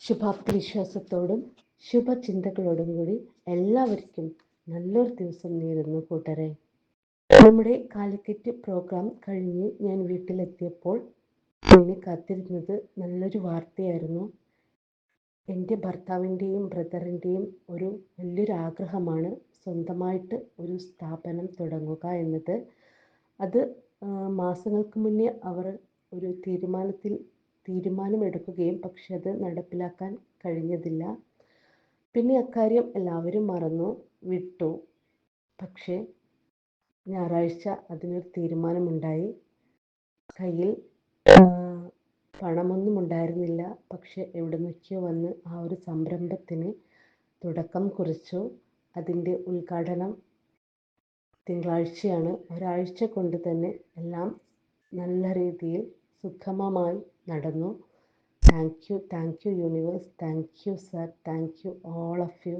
ശുഭാപ്തി വിശ്വാസത്തോടും ശുഭചിന്തകളോടും കൂടി എല്ലാവർക്കും നല്ലൊരു ദിവസം നേരുന്നു കൂട്ടരെ. നമ്മുടെ കാലിക്കറ്റ് പ്രോഗ്രാം കഴിഞ്ഞ് ഞാൻ വീട്ടിലെത്തിയപ്പോൾ എന്നെ കാത്തിരുന്നത് നല്ലൊരു വാർത്തയായിരുന്നു. എൻ്റെ ഭർത്താവിൻ്റെയും ബ്രദറിൻ്റെയും ഒരു വലിയൊരു ആഗ്രഹമാണ് സ്വന്തമായിട്ട് ഒരു സ്ഥാപനം തുടങ്ങുക എന്നത്. അത് മാസങ്ങൾക്ക് മുന്നേ അവർ ഒരു തീരുമാനമെടുക്കുകയും പക്ഷെ അത് നടപ്പിലാക്കാൻ കഴിഞ്ഞതില്ല. പിന്നെ അക്കാര്യം എല്ലാവരും മറന്നു വിട്ടു. പക്ഷേ ഞായറാഴ്ച അതിനൊരു തീരുമാനമുണ്ടായി. കയ്യിൽ പണമൊന്നും ഉണ്ടായിരുന്നില്ല. പക്ഷെ എവിടെ നിന്നൊക്കെയോ വന്ന് ആ ഒരു സംരംഭത്തിന് തുടക്കം കുറിച്ചു. അതിൻ്റെ ഉദ്ഘാടനം തിങ്കളാഴ്ചയാണ്. ഒരാഴ്ച കൊണ്ട് തന്നെ എല്ലാം നല്ല രീതിയിൽ സുഗമമായി നടന്നു. Thank you universe, thank you sir, thank you all of U.